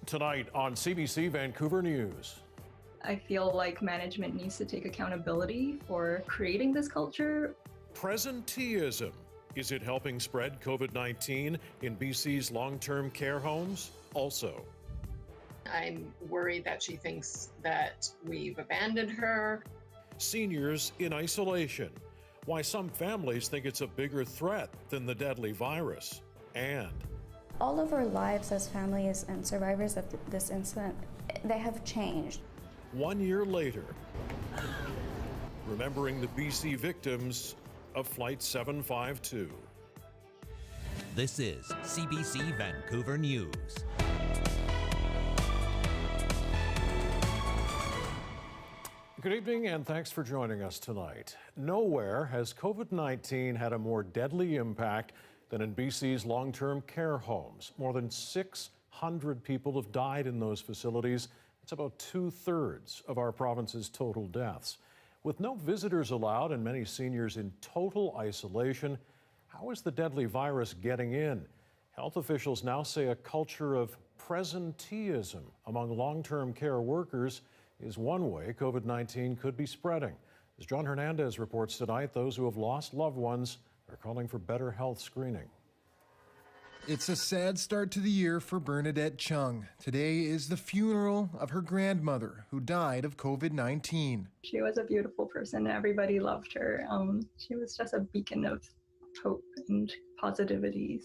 Tonight on CBC Vancouver News. I feel like management needs to take accountability for creating this culture. Presenteeism. Is it helping spread COVID-19 in BC's long-term care homes? Also, I'm worried that she thinks that we've abandoned her. Seniors in isolation. Why some families think it's a bigger threat than the deadly virus. And all of our lives as families and survivors of this incident, they have changed. 1 year later, remembering the BC victims of Flight 752. This is CBC Vancouver News. Good evening and thanks for joining us tonight. Nowhere has COVID-19 had a more deadly impact than in BC's long-term care homes. More than 600 people have died in those facilities. It's about 2/3 of our province's total deaths. With no visitors allowed and many seniors in total isolation, how is the deadly virus getting in? Health officials now say a culture of presenteeism among long-term care workers is one way COVID-19 could be spreading. As John Hernandez reports tonight, those who have lost loved ones are calling for better health screening. It's a sad start to the year for Bernadette Chung. Today is the funeral of her grandmother, who died of COVID-19. She was a beautiful person. Everybody loved her. She was just a beacon of hope and positivity.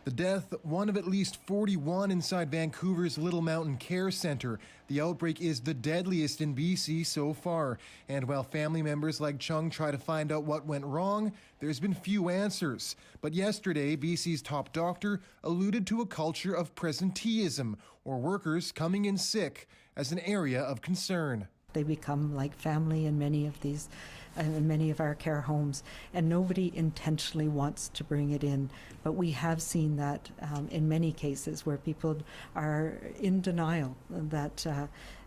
The death, one of at least 41 inside Vancouver's Little Mountain Care Centre. The outbreak is the deadliest in BC so far. And while family members like Chung try to find out what went wrong, there's been few answers. But yesterday, BC's top doctor alluded to a culture of presenteeism, or workers coming in sick, as an area of concern. They become like family in many of our care homes, and nobody intentionally wants to bring it in. But we have seen that in many cases where people are in denial that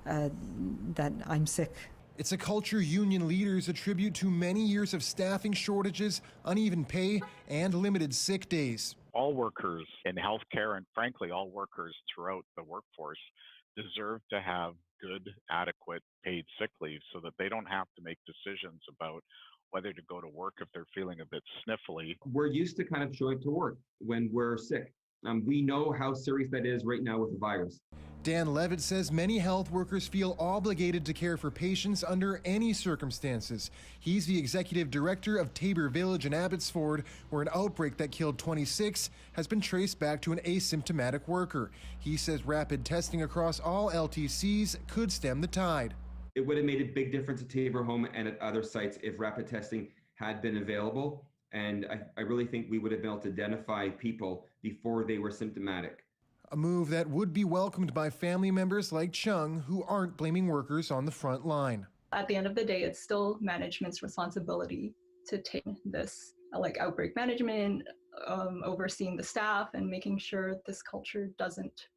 I'm sick. It's a culture union leaders attribute to many years of staffing shortages, uneven pay, and limited sick days. All workers in healthcare, and frankly, all workers throughout the workforce, deserve to have good, adequate paid sick leave so that they don't have to make decisions about whether to go to work if they're feeling a bit sniffly. We're used to kind of showing up to work when we're sick. We know how serious that is right now with the virus. Dan Levitt says many health workers feel obligated to care for patients under any circumstances. He's the executive director of Tabor Village in Abbotsford, where an outbreak that killed 26 has been traced back to an asymptomatic worker. He says rapid testing across all LTCs could stem the tide. It would have made a big difference at Tabor Home and at other sites if rapid testing had been available. And I really think we would have been able to identify people before they were symptomatic. A move that would be welcomed by family members like Chung, who aren't blaming workers on the front line. At the end of the day, it's still management's responsibility to take this outbreak management, overseeing the staff and making sure this culture doesn't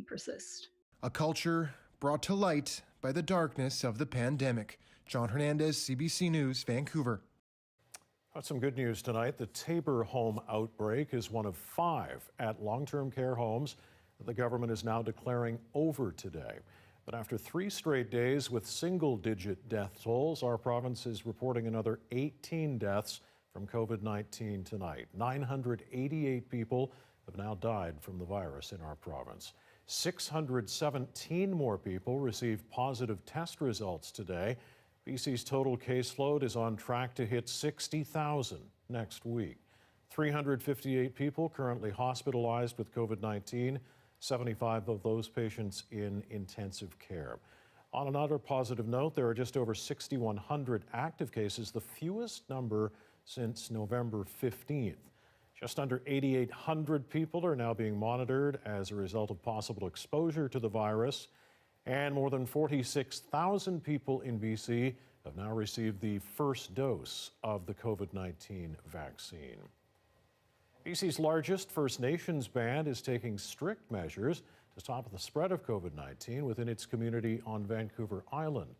persist. A culture brought to light by the darkness of the pandemic. John Hernandez, CBC News, Vancouver. Got some good news tonight. The Tabor home outbreak is one of 5 at long-term care homes that the government is now declaring over today. But after 3 straight days with single-digit death tolls, our province is reporting another 18 deaths from COVID-19 tonight. 988 people have now died from the virus in our province. 617 more people received positive test results today. BC's total caseload is on track to hit 60,000 next week. 358 people currently hospitalized with COVID-19, 75 of those patients in intensive care. On another positive note, there are just over 6,100 active cases, the fewest number since November 15th. Just under 8,800 people are now being monitored as a result of possible exposure to the virus. And more than 46,000 people in BC have now received the first dose of the COVID-19 vaccine. BC's largest First Nations band is taking strict measures to stop the spread of COVID-19 within its community on Vancouver Island.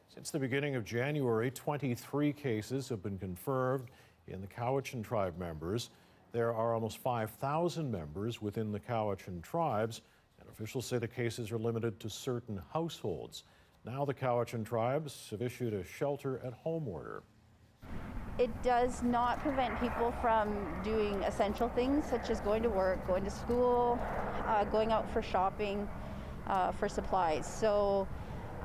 Since the beginning of January, 23 cases have been confirmed in the Cowichan tribe members. There are almost 5,000 members within the Cowichan tribes, and Officials say the cases are limited to certain households. Now the Cowichan tribes have issued a shelter-at-home order. It does not prevent people from doing essential things such as going to work, going to school, going out for shopping, for supplies. So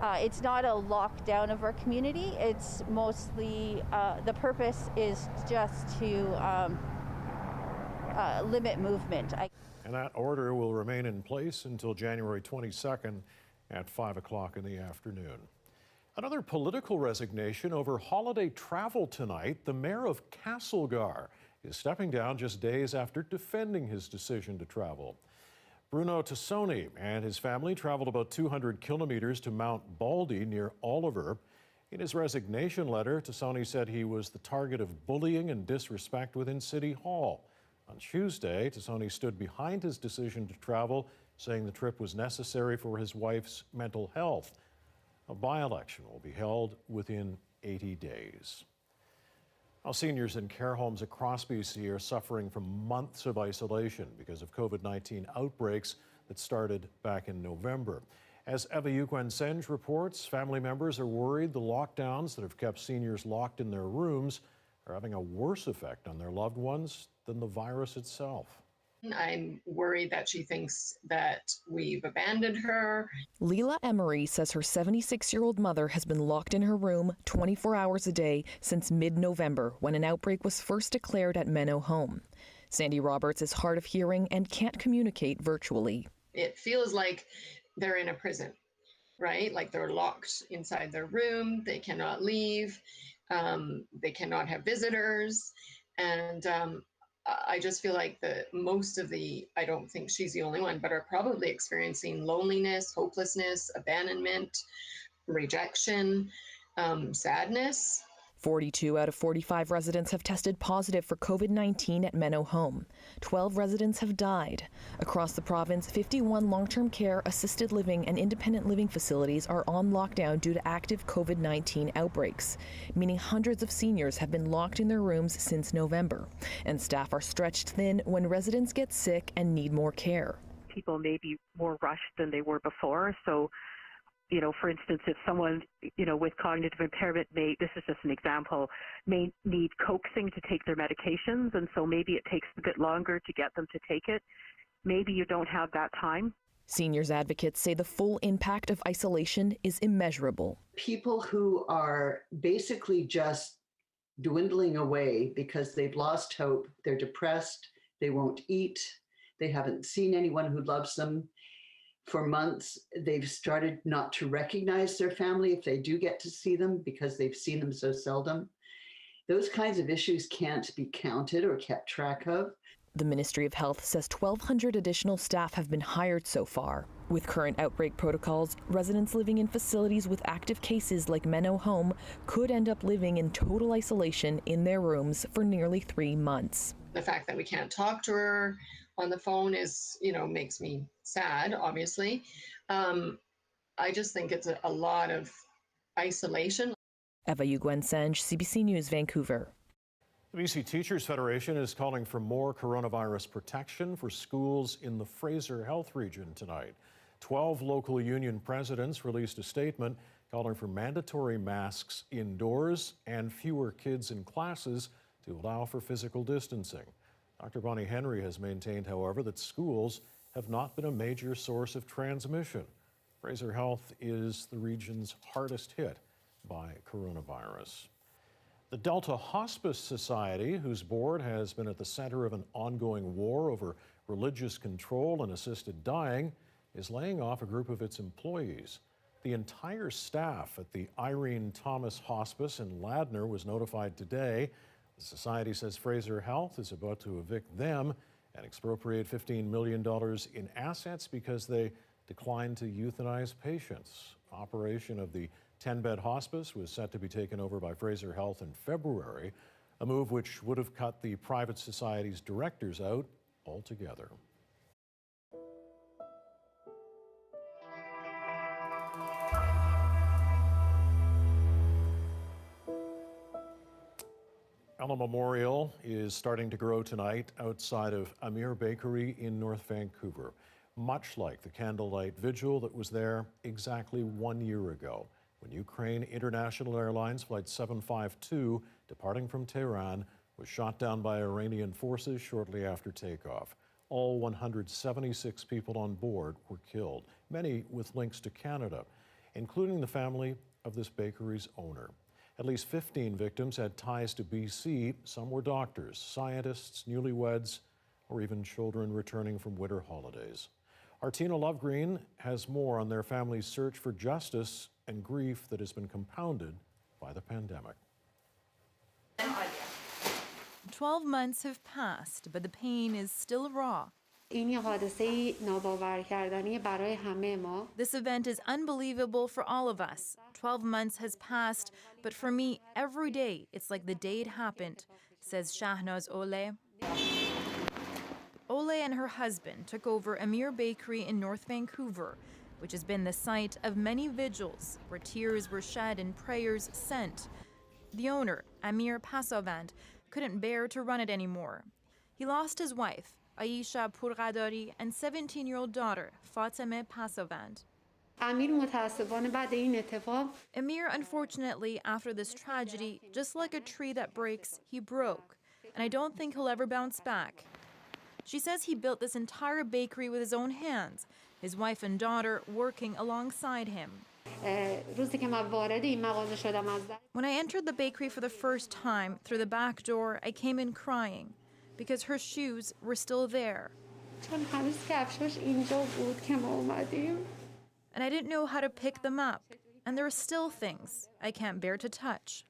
it's not a lockdown of our community. It's mostly, the purpose is just to limit movement. And that order will remain in place until January 22nd at 5 o'clock in the afternoon. Another political resignation over holiday travel tonight. The mayor of Castlegar is stepping down just days after defending his decision to travel. Bruno Tassoni and his family traveled about 200 kilometers to Mount Baldy near Oliver. In his resignation letter, Tassoni said he was the target of bullying and disrespect within City Hall. On Tuesday, Tassoni stood behind his decision to travel, saying the trip was necessary for his wife's mental health. A by-election will be held within 80 days. Now, seniors in care homes across BC are suffering from months of isolation because of COVID-19 outbreaks that started back in November. As Eva Yugwen-Senge reports, family members are worried the lockdowns that have kept seniors locked in their rooms are having a worse effect on their loved ones than the virus itself. I'm worried that she thinks that we've abandoned her. Leela Emery says her 76-year-old mother has been locked in her room 24 hours a day since mid-November, when an outbreak was first declared at Menno Home. Sandy Roberts is hard of hearing and can't communicate virtually. It feels like they're in a prison, right? Like they're locked inside their room. They cannot leave. They cannot have visitors. And I just feel like most of I don't think she's the only one, but are probably experiencing loneliness, hopelessness, abandonment, rejection, sadness. 42 out of 45 residents have tested positive for COVID-19 at Menno Home. 12 residents have died. Across the province, 51 long-term care, assisted living, and independent living facilities are on lockdown due to active COVID-19 outbreaks, meaning hundreds of seniors have been locked in their rooms since November. And staff are stretched thin when residents get sick and need more care. People may be more rushed than they were before, so for instance, if someone, with cognitive impairment this is just an example, may need coaxing to take their medications, and so maybe it takes a bit longer to get them to take it. Maybe you don't have that time. Seniors advocates say the full impact of isolation is immeasurable. People who are basically just dwindling away because they've lost hope, they're depressed, they won't eat, they haven't seen anyone who loves them. For months, they've started not to recognize their family if they do get to see them because they've seen them so seldom. Those kinds of issues can't be counted or kept track of. The Ministry of Health says 1,200 additional staff have been hired so far. With current outbreak protocols, residents living in facilities with active cases like Menno Home could end up living in total isolation in their rooms for nearly 3 months. The fact that we can't talk to her on the phone is, makes me sad, obviously. I just think it's a lot of isolation. Eva Yugwen-Senge, CBC News, Vancouver. The BC Teachers Federation is calling for more coronavirus protection for schools in the Fraser Health region tonight. 12 local union presidents released a statement calling for mandatory masks indoors and fewer kids in classes to allow for physical distancing. Dr. Bonnie Henry has maintained, however, that schools have not been a major source of transmission. Fraser Health is the region's hardest hit by coronavirus. The Delta Hospice Society, whose board has been at the center of an ongoing war over religious control and assisted dying, is laying off a group of its employees. The entire staff at the Irene Thomas Hospice in Ladner was notified today. The society says Fraser Health is about to evict them and expropriate $15 million in assets because they declined to euthanize patients. Operation of the 10-bed hospice was set to be taken over by Fraser Health in February, a move which would have cut the private society's directors out altogether. Ella Memorial is starting to grow tonight outside of Amir Bakery in North Vancouver. much like the candlelight vigil that was there exactly 1 year ago, when Ukraine International Airlines Flight 752, departing from Tehran, was shot down by Iranian forces shortly after takeoff. All 176 people on board were killed, many with links to Canada, including the family of this bakery's owner. At least 15 victims had ties to BC. Some were doctors, scientists, newlyweds, or even children returning from winter holidays. Our Tina Lovegreen has more on their family's search for justice and grief that has been compounded by the pandemic. 12 months have passed, but the pain is still raw. This event is unbelievable for all of us. 12 months has passed, but for me, every day, it's like the day it happened, says Shahnaz Ole. Ole and her husband took over Amir Bakery in North Vancouver, which has been the site of many vigils where tears were shed and prayers sent. The owner, Amir Passavand, couldn't bear to run it anymore. He lost his wife, Aisha Pourghadari, and 17-year-old daughter, Fatemeh Passavand. Amir, unfortunately, after this tragedy, just like a tree that breaks, he broke, and I don't think he'll ever bounce back. She says he built this entire bakery with his own hands, his wife and daughter working alongside him. When I entered the bakery for the first time through the back door, I came in crying because her shoes were still there. And I didn't know how to pick them up. And there are still things I can't bear to touch.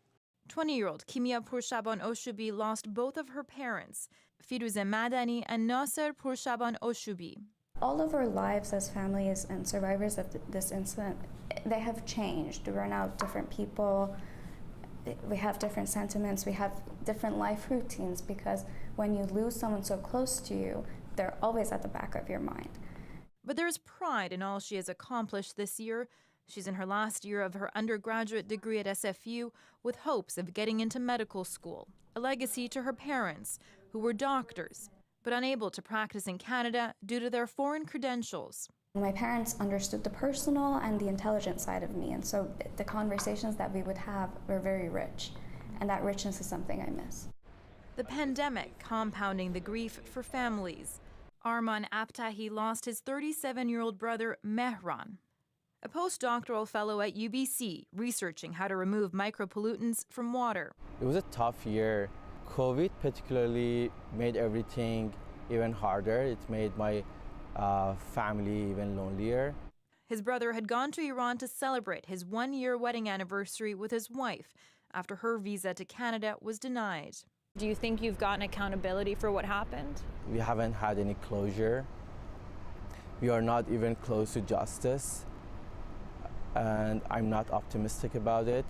20-year-old Kimia Purshaban Oshubi lost both of her parents, Firuze Madani and Nasser Purshaban Oshubi. All of our lives as families and survivors of this incident, they have changed. We're now different people. We have different sentiments. We have different life routines because when you lose someone so close to you, they're always at the back of your mind. But there's pride in all she has accomplished this year. She's in her last year of her undergraduate degree at SFU with hopes of getting into medical school, a legacy to her parents, who were doctors, but unable to practice in Canada due to their foreign credentials. My parents understood the personal and the intelligent side of me, and so the conversations that we would have were very rich, and that richness is something I miss. The pandemic compounding the grief for families. Arman Aptahi lost his 37-year-old brother, Mehran, a postdoctoral fellow at UBC, researching how to remove micropollutants from water. It was a tough year. COVID particularly made everything even harder. It made my family even lonelier. His brother had gone to Iran to celebrate his one-year wedding anniversary with his wife after her visa to Canada was denied. Do you think you've gotten accountability for what happened? We haven't had any closure. We are not even close to justice, and I'm not optimistic about it.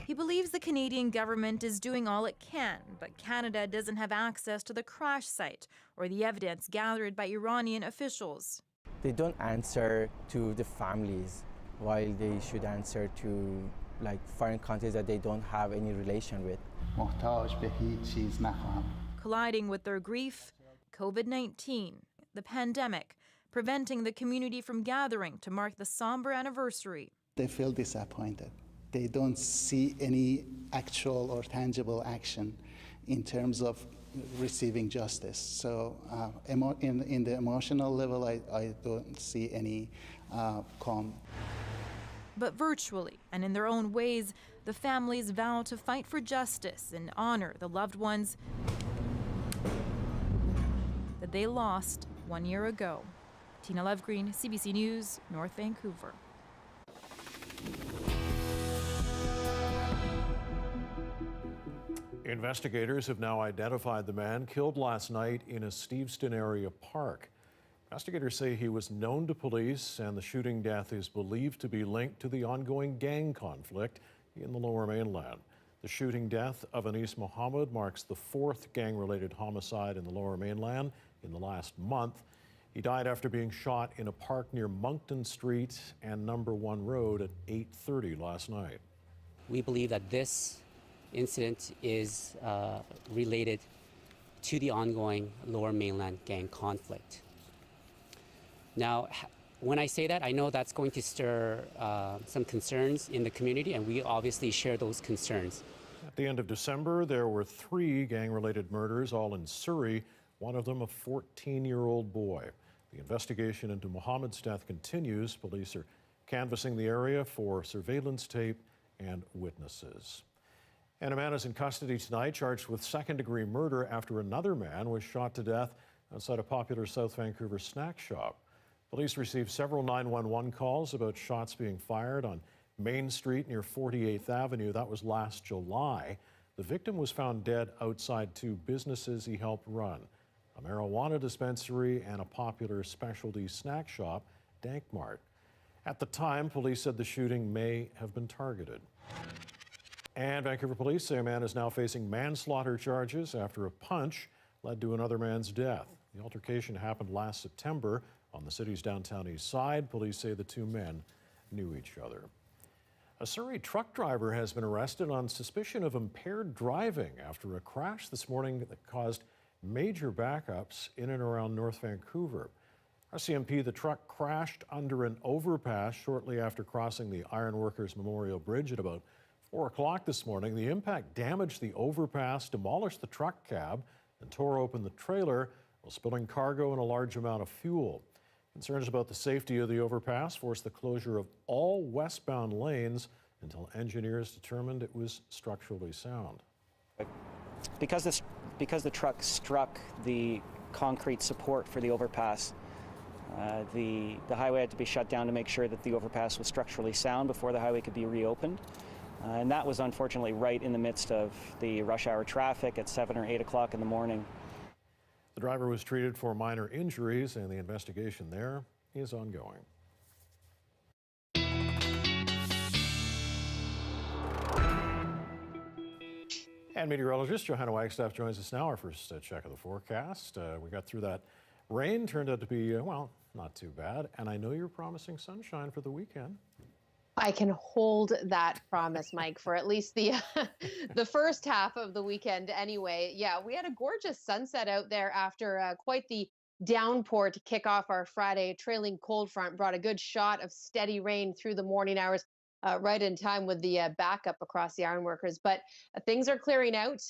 He believes the Canadian government is doing all it can, but Canada doesn't have access to the crash site or the evidence gathered by Iranian officials. They don't answer to the families, while they should answer to foreign countries that they don't have any relation with. Colliding with their grief, COVID-19, the pandemic, preventing the community from gathering to mark the somber anniversary. They feel disappointed. They don't see any actual or tangible action in terms of receiving justice. So in the emotional level, I don't see any calm. But virtually and in their own ways, the families vow to fight for justice and honor the loved ones that they lost 1 year ago. Tina Lovegreen, CBC News, North Vancouver. Investigators have now identified the man killed last night in a Steveston area park. Investigators say he was known to police, and the shooting death is believed to be linked to the ongoing gang conflict in the Lower Mainland. The shooting death of Anis Mohammed marks the fourth gang-related homicide in the Lower Mainland in the last month. He died after being shot in a park near Moncton Street and Number 1 Road at 8:30 last night. We believe that this incident is related to the ongoing Lower Mainland gang conflict. Now, when I say that, I know that's going to stir some concerns in the community, and we obviously share those concerns. At the end of December, there were 3 gang-related murders, all in Surrey, one of them a 14-year-old boy. The investigation into Mohammed's death continues. Police are canvassing the area for surveillance tape and witnesses. And a man is in custody tonight, charged with second-degree murder after another man was shot to death outside a popular South Vancouver snack shop. Police received several 911 calls about shots being fired on Main Street near 48th Avenue. That was last July. The victim was found dead outside 2 businesses he helped run, a marijuana dispensary and a popular specialty snack shop, Dank Mart. At the time, police said the shooting may have been targeted. And Vancouver police say a man is now facing manslaughter charges after a punch led to another man's death. The altercation happened last September on the city's downtown east side. Police say the 2 men knew each other. A Surrey truck driver has been arrested on suspicion of impaired driving after a crash this morning that caused major backups in and around North Vancouver. RCMP, the truck crashed under an overpass shortly after crossing the Ironworkers Memorial Bridge at about 4 o'clock this morning. The impact damaged the overpass, demolished the truck cab, and tore open the trailer while spilling cargo and a large amount of fuel. Concerns about the safety of the overpass forced the closure of all westbound lanes until engineers determined it was structurally sound. Because the truck struck the concrete support for the overpass, the highway had to be shut down to make sure that the overpass was structurally sound before the highway could be reopened. And that was unfortunately right in the midst of the rush hour traffic at 7 or 8 o'clock in the morning. The driver was treated for minor injuries, and the investigation there is ongoing. And meteorologist Johanna Wagstaffe joins us now. Our first check of the forecast. We got through that rain. Turned out to be, well, not too bad. And I know you're promising sunshine for the weekend. I can hold that promise, Mike, for at least the the first half of the weekend anyway. Yeah, we had a gorgeous sunset out there after quite the downpour to kick off our Friday. A trailing cold front brought a good shot of steady rain through the morning hours, right in time with the backup across the ironworkers. But things are clearing out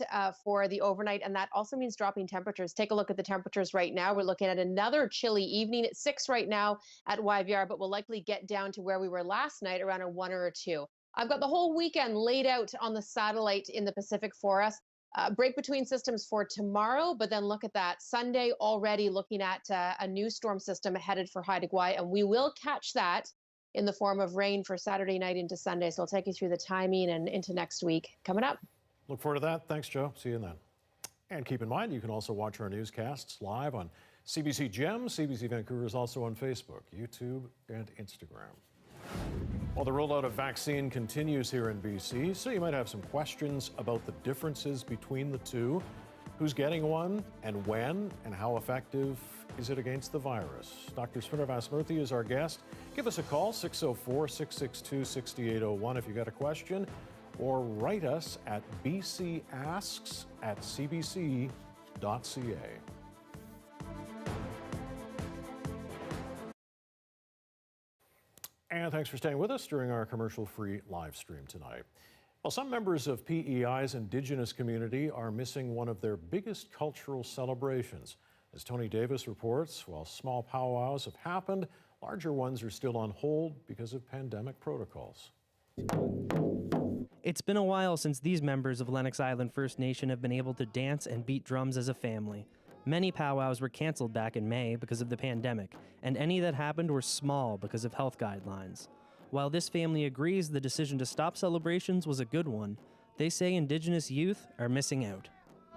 for the overnight, and that also means dropping temperatures. Take a look at the temperatures right now. We're looking at another chilly evening at 6 right now at YVR, but we'll likely get down to where we were last night, around a 1 or a 2. I've got the whole weekend laid out on the satellite in the Pacific for us. Break between systems for tomorrow, but then look at that. Sunday already looking at a new storm system headed for Haida Gwaii, and we will catch that in the form of rain for Saturday night into Sunday. So I'll take you through the timing and into next week coming up. Look forward to that. Thanks, Joe. See you then. And keep in mind, you can also watch our newscasts live on CBC Gem. CBC Vancouver is also on Facebook, YouTube, and Instagram. Well, the rollout of vaccine continues here in BC, so you might have some questions about the differences between the two. Who's getting one, and when, and how effective is it against the virus? Dr. Srinivas Murthy is our guest. Give us a call, 604-662-6801 if you got a question, or write us at bcasks@cbc.ca. And thanks for staying with us during our commercial-free live stream tonight. Well, some members of PEI's Indigenous community are missing one of their biggest cultural celebrations. As Tony Davis reports, while small powwows have happened, larger ones are still on hold because of pandemic protocols. It's been a while since these members of Lennox Island First Nation have been able to dance and beat drums as a family. Many powwows were canceled back in May because of the pandemic, and any that happened were small because of health guidelines. While this family agrees the decision to stop celebrations was a good one, they say Indigenous youth are missing out.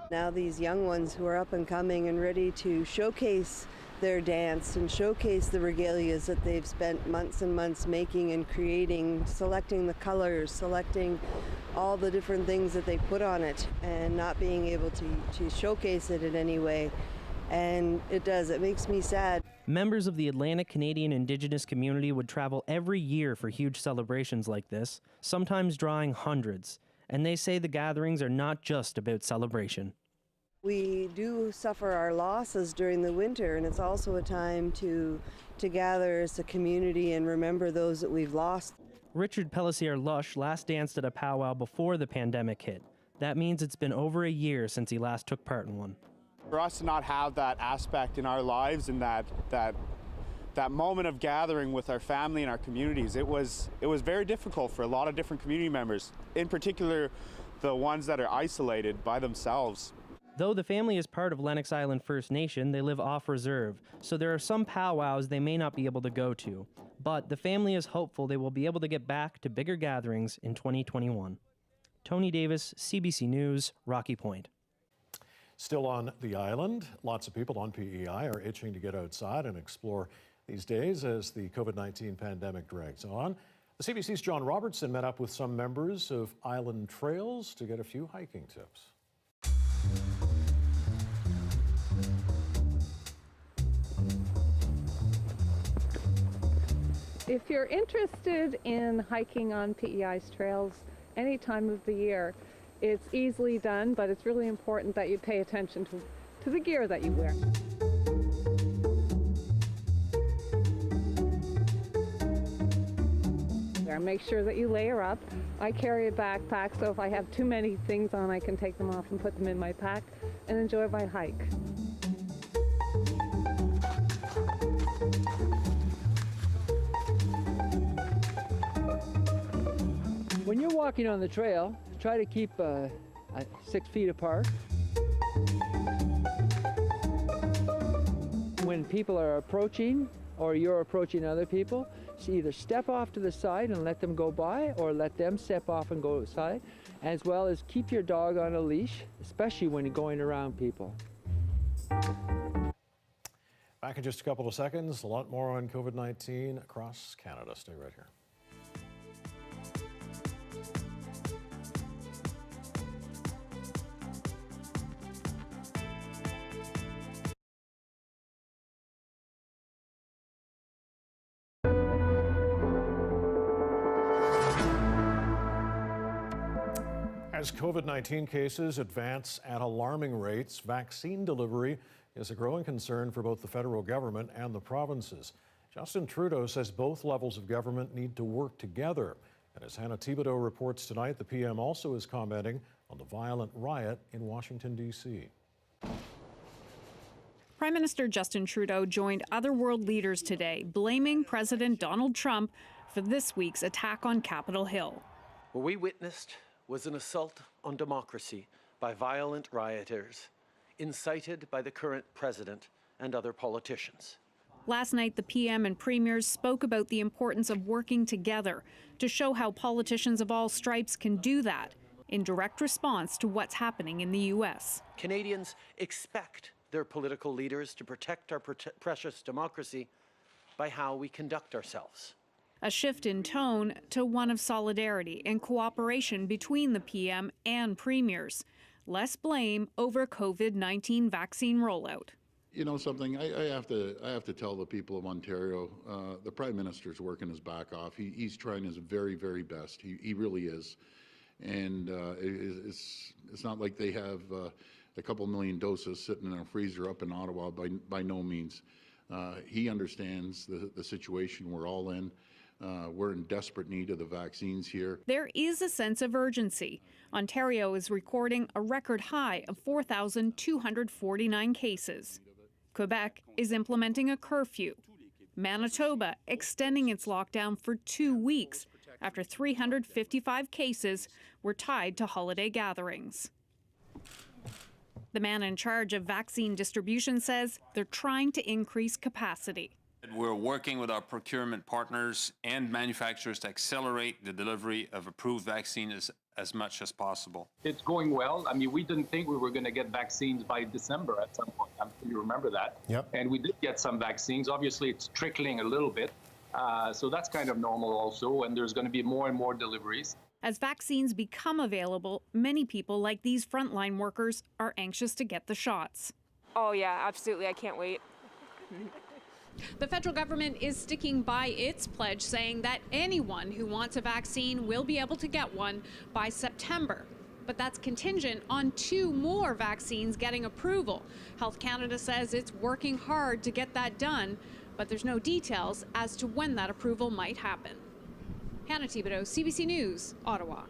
Now these young ones who are up and coming and ready to showcase their dance and showcase the regalias that they've spent months and months making and creating, selecting the colors, selecting all the different things that they put on it, and not being able to showcase it in any way. And it makes me sad. Members of the Atlantic Canadian Indigenous community would travel every year for huge celebrations like this, sometimes drawing hundreds. And they say the gatherings are not just about celebration. We do suffer our losses during the winter, and it's also a time to gather as a community and remember those that we've lost. Richard Pellissier-Lush last danced at a powwow before the pandemic hit. That means it's been over a year since he last took part in one. For us to not have that aspect in our lives and that moment of gathering with our family and our communities, it was very difficult for a lot of different community members, in particular the ones that are isolated by themselves. Though the family is part of Lennox Island First Nation, they live off reserve, so there are some powwows they may not be able to go to. But the family is hopeful they will be able to get back to bigger gatherings in 2021. Tony Davis, CBC News, Rocky Point. Still on the island, lots of people on PEI are itching to get outside and explore these days as the COVID-19 pandemic drags on. The CBC's John Robertson met up with some members of Island Trails to get a few hiking tips. If you're interested in hiking on PEI's trails any time of the year, it's easily done, but it's really important that you pay attention to the gear that you wear. Make sure that you layer up. I carry a backpack, so if I have too many things on, I can take them off and put them in my pack and enjoy my hike. When you're walking on the trail, try to keep 6 feet apart. When people are approaching or you're approaching other people, so either step off to the side and let them go by, or let them step off and go aside, as well as keep your dog on a leash, especially when you're going around people. Back in just a couple of seconds, a lot more on COVID-19 across Canada. Stay right here. As COVID-19 cases advance at alarming rates, vaccine delivery is a growing concern for both the federal government and the provinces. Justin Trudeau says both levels of government need to work together. And as Hannah Thibodeau reports tonight, the PM also is commenting on the violent riot in Washington, D.C. Prime Minister Justin Trudeau joined other world leaders today, blaming President Donald Trump for this week's attack on Capitol Hill. What we witnessed was an assault on democracy by violent rioters, incited by the current president and other politicians. Last night, the PM and premiers spoke about the importance of working together to show how politicians of all stripes can do that in direct response to what's happening in the U.S. Canadians expect their political leaders to protect our precious democracy by how we conduct ourselves. A shift in tone to one of solidarity and cooperation between the PM and premiers. Less blame over COVID-19 vaccine rollout. You know something, I have to tell the people of Ontario, the Prime Minister's working his back off. He's trying his very, very best. He really is. And it's not like they have a couple million doses sitting in a freezer up in Ottawa, by no means. He understands the situation we're all in. We're in desperate need of the vaccines here. There is a sense of urgency. Ontario is recording a record high of 4,249 cases. Quebec is implementing a curfew. Manitoba extending its lockdown for 2 weeks after 355 cases were tied to holiday gatherings. The man in charge of vaccine distribution says they're trying to increase capacity. We're working with our procurement partners and manufacturers to accelerate the delivery of approved vaccines as much as possible. It's going well. I mean, we didn't think we were going to get vaccines by December at some point. I'm sure you remember that. Yep. And we did get some vaccines. Obviously, it's trickling a little bit. So that's kind of normal also. And there's going to be more and more deliveries. As vaccines become available, many people like these frontline workers are anxious to get the shots. Oh, yeah, absolutely. I can't wait. The federal government is sticking by its pledge, saying that anyone who wants a vaccine will be able to get one by September. but that's contingent on 2 more vaccines getting approval. Health Canada says it's working hard to get that done, but there's no details as to when that approval might happen. Hannah Thibodeau, CBC News, Ottawa.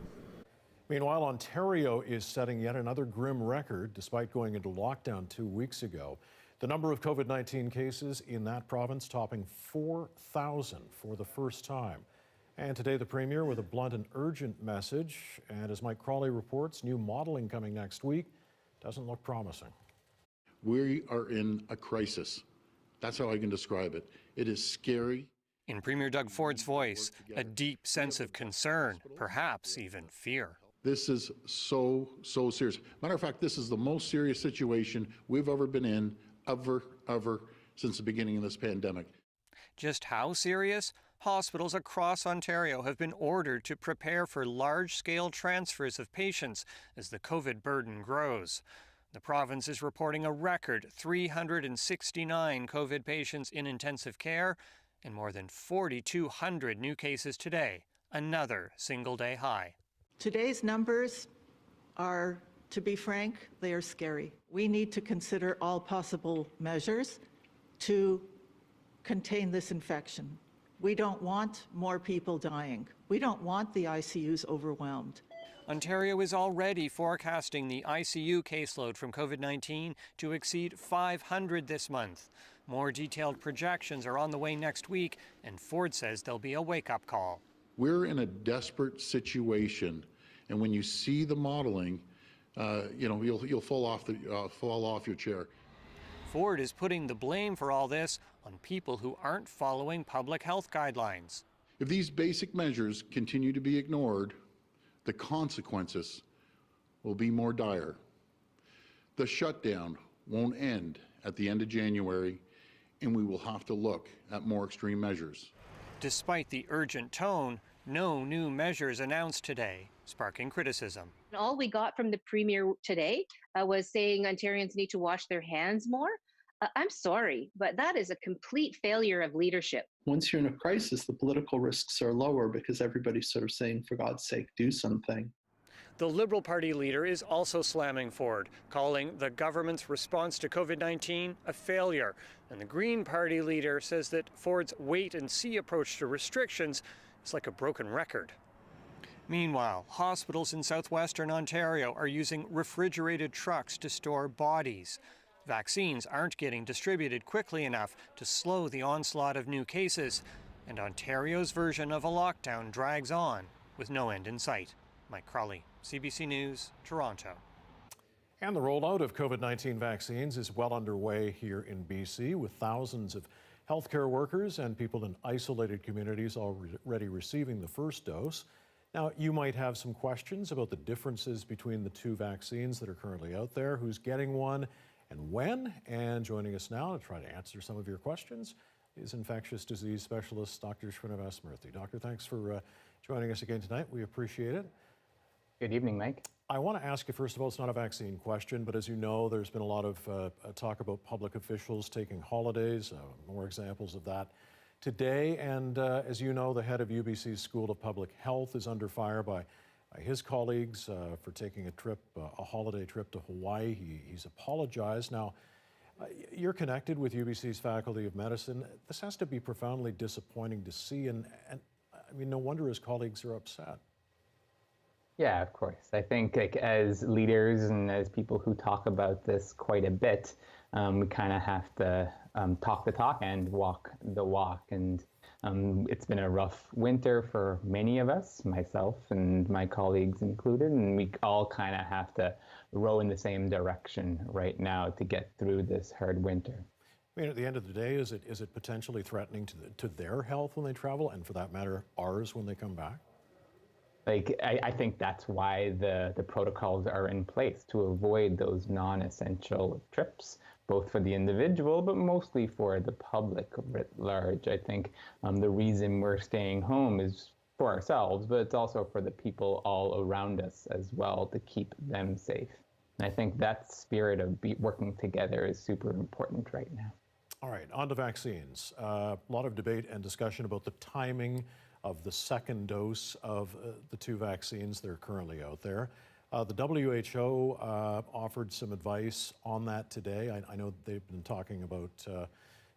Meanwhile, Ontario is setting yet another grim record despite going into lockdown 2 weeks ago. The number of COVID-19 cases in that province topping 4,000 for the first time. And today, the Premier with a blunt and urgent message. And as Mike Crawley reports, new modeling coming next week doesn't look promising. We are in a crisis. That's how I can describe it. It is scary. In Premier Doug Ford's voice, a deep sense of concern, perhaps even fear. This is so serious. Matter of fact, this is the most serious situation we've ever been in, ever, since the beginning of this pandemic. Just how serious? Hospitals across Ontario have been ordered to prepare for large-scale transfers of patients as the COVID burden grows. The province is reporting a record 369 COVID patients in intensive care and more than 4,200 new cases today, another single-day high. Today's numbers are, to be frank, they are scary. We need to consider all possible measures to contain this infection. We don't want more people dying. We don't want the ICUs overwhelmed. Ontario is already forecasting the ICU caseload from COVID-19 to exceed 500 this month. More detailed projections are on the way next week, and Ford says there'll be a wake-up call. We're in a desperate situation, and when you see the modeling, you'll fall off your chair. Ford is putting the blame for all this on people who aren't following public health guidelines. If these basic measures continue to be ignored, the consequences will be more dire. The shutdown won't end at the end of January, and we will have to look at more extreme measures. Despite the urgent tone, no new measures announced today, sparking criticism. All we got from the Premier today was saying Ontarians need to wash their hands more. I'm sorry, but that is a complete failure of leadership. Once you're in a crisis, the political risks are lower because everybody's sort of saying, for God's sake, do something. The Liberal Party leader is also slamming Ford, calling the government's response to COVID-19 a failure. And the Green Party leader says that Ford's wait-and-see approach to restrictions is like a broken record. Meanwhile, hospitals in southwestern Ontario are using refrigerated trucks to store bodies. Vaccines aren't getting distributed quickly enough to slow the onslaught of new cases, and Ontario's version of a lockdown drags on with no end in sight. Mike Crawley, CBC News, Toronto. And the rollout of COVID-19 vaccines is well underway here in BC, with thousands of healthcare workers and people in isolated communities already receiving the first dose. Now, you might have some questions about the differences between the 2 vaccines that are currently out there, who's getting one and when. And joining us now to try to answer some of your questions is infectious disease specialist Dr. Srinivas Murthy. Doctor, thanks for joining us again tonight. We appreciate it. Good evening, Mike. I want to ask you, first of all, it's not a vaccine question, but as you know, there's been a lot of talk about public officials taking holidays, more examples of that today. And as you know, the head of UBC's School of Public Health is under fire by his colleagues for taking a holiday trip to Hawaii. He's apologized. Now, you're connected with UBC's Faculty of Medicine. This has to be profoundly disappointing to see, and I mean, no wonder his colleagues are upset. Yeah, of course. I think as leaders and as people who talk about this quite a bit, we kind of have to talk the talk and walk the walk. And it's been a rough winter for many of us, myself and my colleagues included, and we all kind of have to row in the same direction right now to get through this hard winter. I mean, at the end of the day, is it potentially threatening to their health when they travel, and for that matter, ours when they come back? I think that's why the protocols are in place, to avoid those non-essential trips, both for the individual, but mostly for the public writ large. I think the reason we're staying home is for ourselves, but it's also for the people all around us as well, to keep them safe. And I think that spirit of working together is super important right now. All right, on to vaccines. A lot of debate and discussion about the timing of the second dose of the 2 vaccines that are currently out there. The WHO offered some advice on that today. I know they've been talking about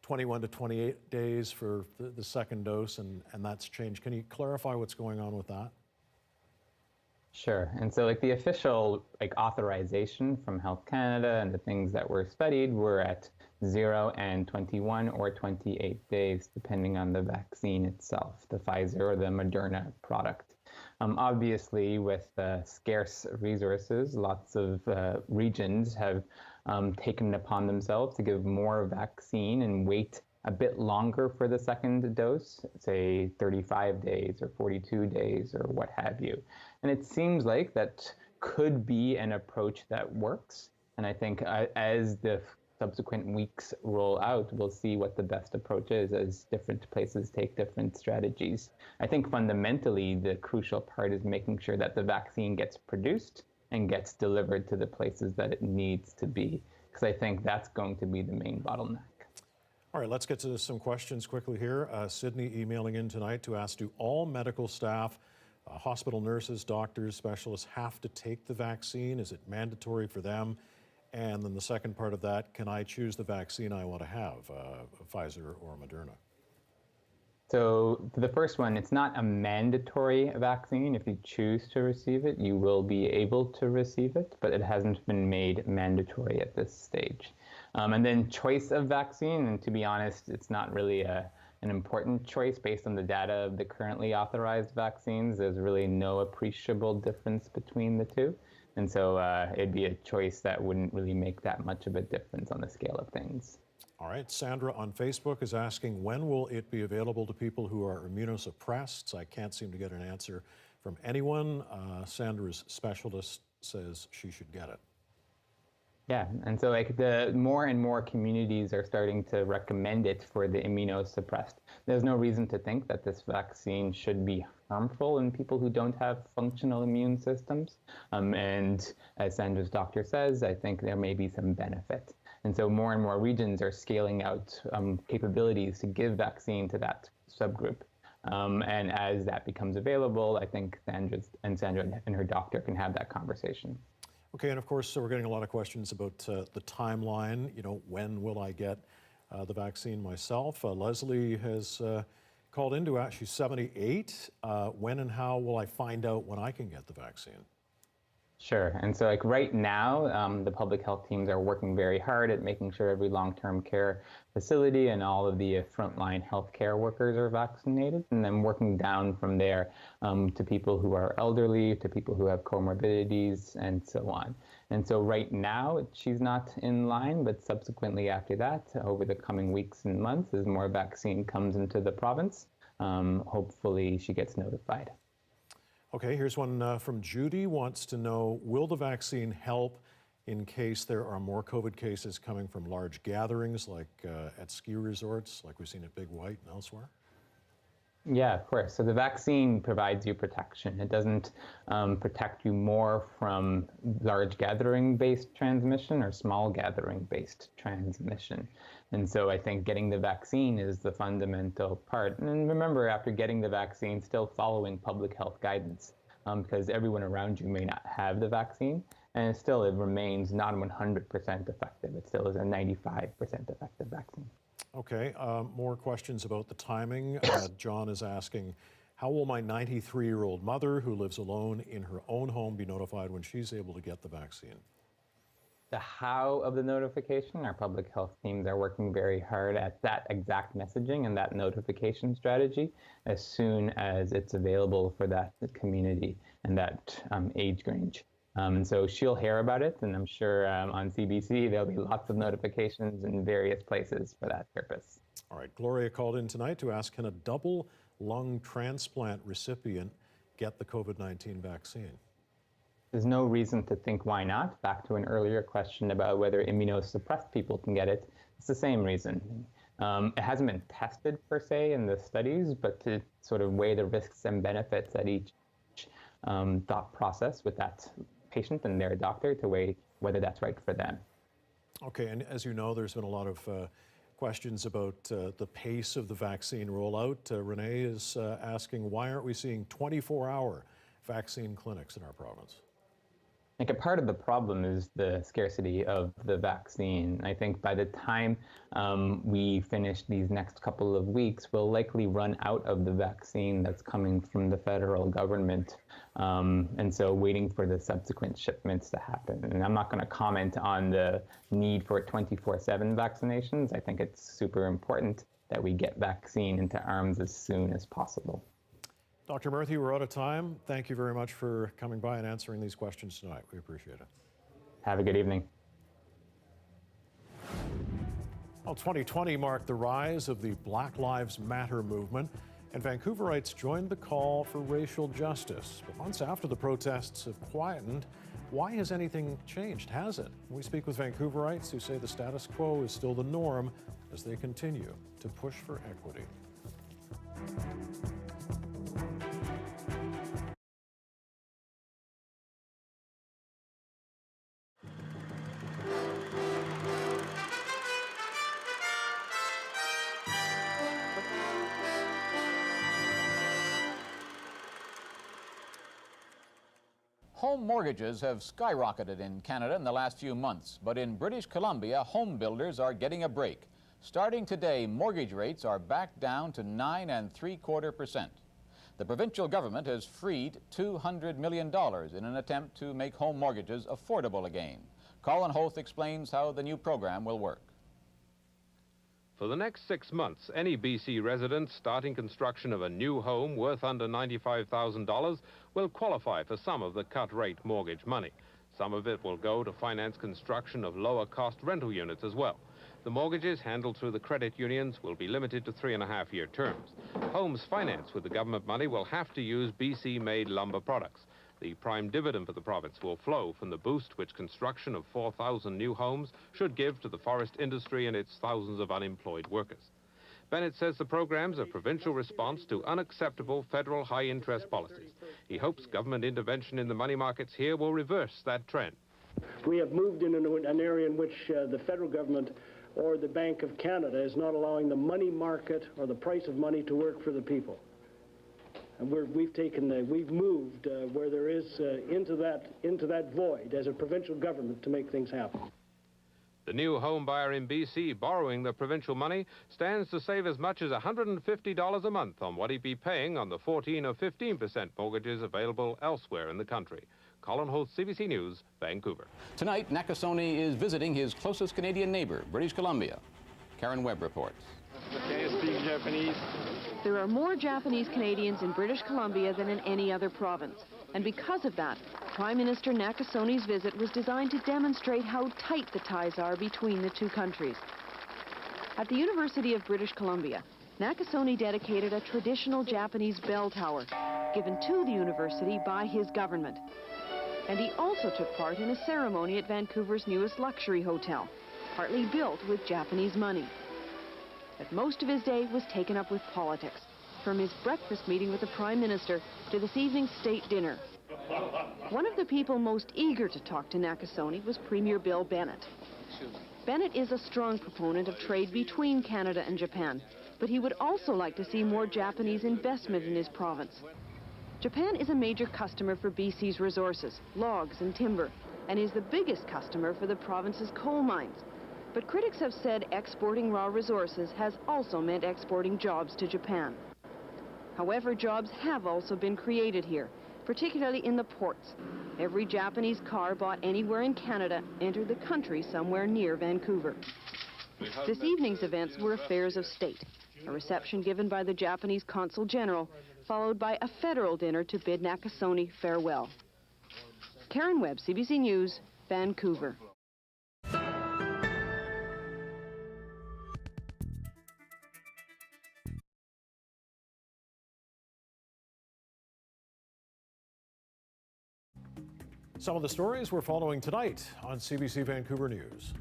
21 to 28 days for the second dose, and that's changed. Can you clarify what's going on with that? Sure. And so like the official authorization from Health Canada and the things that were studied were at 0 and 21 or 28 days, depending on the vaccine itself, the Pfizer or the Moderna product. Obviously, with scarce resources, lots of regions have taken it upon themselves to give more vaccine and wait a bit longer for the second dose, say 35 days or 42 days or what have you. And it seems like that could be an approach that works. And I think as the subsequent weeks roll out, we'll see what the best approach is as different places take different strategies. I think fundamentally, the crucial part is making sure that the vaccine gets produced and gets delivered to the places that it needs to be, because I think that's going to be the main bottleneck. All right, let's get to some questions quickly here. Sydney emailing in tonight to ask, do all medical staff, hospital nurses, doctors, specialists have to take the vaccine? Is it mandatory for them? And then the second part of that, can I choose the vaccine I want to have, Pfizer or Moderna? So for the first one, it's not a mandatory vaccine. If you choose to receive it, you will be able to receive it, but it hasn't been made mandatory at this stage. And then choice of vaccine, and to be honest, it's not really an important choice based on the data of the currently authorized vaccines. There's really no appreciable difference between the two. And so it'd be a choice that wouldn't really make that much of a difference on the scale of things. All right, Sandra on Facebook is asking, when will it be available to people who are immunosuppressed? I can't seem to get an answer from anyone. Sandra's specialist says she should get it. Yeah, and so the more and more communities are starting to recommend it for the immunosuppressed. There's no reason to think that this vaccine should be harmful in people who don't have functional immune systems. And as Sandra's doctor says, I think there may be some benefit. And so more and more regions are scaling out capabilities to give vaccine to that subgroup. And as that becomes available, I think Sandra and her doctor can have that conversation. Okay, and of course, so we're getting a lot of questions about the timeline. You know, when will I get the vaccine myself? Leslie has called in to ask, she's 78. When and how will I find out when I can get the vaccine? Sure, and so right now, the public health teams are working very hard at making sure every long-term care facility and all of the frontline healthcare workers are vaccinated, and then working down from there to people who are elderly, to people who have comorbidities, and so on. And so right now, she's not in line, but subsequently after that, over the coming weeks and months, as more vaccine comes into the province, hopefully she gets notified. Okay, here's one from Judy, wants to know, will the vaccine help in case there are more COVID cases coming from large gatherings, like at ski resorts, like we've seen at Big White and elsewhere? Yeah, of course. So the vaccine provides you protection. It doesn't protect you more from large gathering-based transmission or small gathering-based transmission. And so I think getting the vaccine is the fundamental part. And remember, after getting the vaccine, still following public health guidance, because everyone around you may not have the vaccine, and still it remains not 100% effective. It still is a 95% effective vaccine. Okay, more questions about the timing. John is asking, how will my 93-year-old mother who lives alone in her own home be notified when she's able to get the vaccine? The how of the notification, our public health teams are working very hard at that exact messaging and that notification strategy as soon as it's available for that community and that age range. And so she'll hear about it, and I'm sure on CBC there'll be lots of notifications in various places for that purpose. All right, Gloria called in tonight to ask, can a double lung transplant recipient get the COVID-19 vaccine? There's no reason to think why not. Back to an earlier question about whether immunosuppressed people can get it, it's the same reason. It hasn't been tested per se in the studies, but to sort of weigh the risks and benefits at each thought process with that patient and their doctor to weigh whether that's right for them. Okay, and as you know, there's been a lot of questions about the pace of the vaccine rollout. Renee is asking, why aren't we seeing 24-hour vaccine clinics in our province? Like a part of the problem is the scarcity of the vaccine. I think by the time we finish these next couple of weeks, we'll likely run out of the vaccine that's coming from the federal government. And so waiting for the subsequent shipments to happen. And I'm not going to comment on the need for 24/7 vaccinations. I think it's super important that we get vaccine into arms as soon as possible. Dr. Murthy, we're out of time. Thank you very much for coming by and answering these questions tonight. We appreciate it. Have a good evening. Well, 2020 marked the rise of the Black Lives Matter movement, and Vancouverites joined the call for racial justice. But months after the protests have quietened, why has anything changed? Has it? We speak with Vancouverites who say the status quo is still the norm as they continue to push for equity. Home mortgages have skyrocketed in Canada in the last few months, but in British Columbia, home builders are getting a break. Starting today, mortgage rates are back down to 9 3/4%. The provincial government has freed $200 million in an attempt to make home mortgages affordable again. Colin Hoth explains how the new program will work. For the next 6 months, any BC resident starting construction of a new home worth under $95,000 will qualify for some of the cut-rate mortgage money. Some of it will go to finance construction of lower-cost rental units as well. The mortgages handled through the credit unions will be limited to 3.5-year terms. Homes financed with the government money will have to use BC-made lumber products. The prime dividend for the province will flow from the boost which construction of 4,000 new homes should give to the forest industry and its thousands of unemployed workers. Bennett says the program's a provincial response to unacceptable federal high-interest policies. He hopes government intervention in the money markets here will reverse that trend. We have moved into an area in which the federal government or the Bank of Canada is not allowing the money market or the price of money to work for the people. And we've moved where there is into that void as a provincial government to make things happen. The new home buyer in BC borrowing the provincial money stands to save as much as $150 a month on what he'd be paying on the 14 or 15% mortgages available elsewhere in the country. Colin Hoth, CBC News, Vancouver. Tonight, Nakasone is visiting his closest Canadian neighbor, British Columbia. Karen Webb reports. Can you speak Japanese? There are more Japanese Canadians in British Columbia than in any other province. And because of that, Prime Minister Nakasone's visit was designed to demonstrate how tight the ties are between the two countries. At the University of British Columbia, Nakasone dedicated a traditional Japanese bell tower given to the university by his government. And he also took part in a ceremony at Vancouver's newest luxury hotel, partly built with Japanese money. But most of his day was taken up with politics, from his breakfast meeting with the Prime Minister to this evening's state dinner. One of the people most eager to talk to Nakasone was Premier Bill Bennett. Bennett is a strong proponent of trade between Canada and Japan, but he would also like to see more Japanese investment in his province. Japan is a major customer for BC's resources, logs and timber, and is the biggest customer for the province's coal mines. But critics have said exporting raw resources has also meant exporting jobs to Japan. However, jobs have also been created here, particularly in the ports. Every Japanese car bought anywhere in Canada entered the country somewhere near Vancouver. This evening's events were affairs of state, a reception given by the Japanese Consul General, followed by a federal dinner to bid Nakasone farewell. Karen Webb, CBC News, Vancouver. Some of the stories we're following tonight on CBC Vancouver News.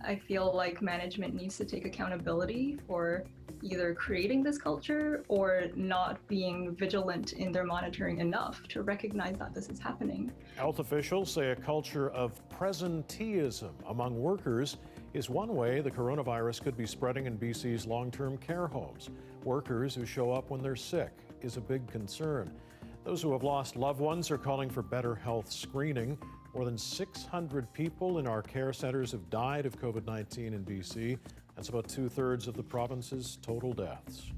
I feel like management needs to take accountability for either creating this culture or not being vigilant in their monitoring enough to recognize that this is happening. Health officials say a culture of presenteeism among workers is one way the coronavirus could be spreading in BC's long-term care homes. Workers who show up when they're sick is a big concern. Those who have lost loved ones are calling for better health screening. More than 600 people in our care centers have died of COVID-19 in BC. That's about 2/3 of the province's total deaths.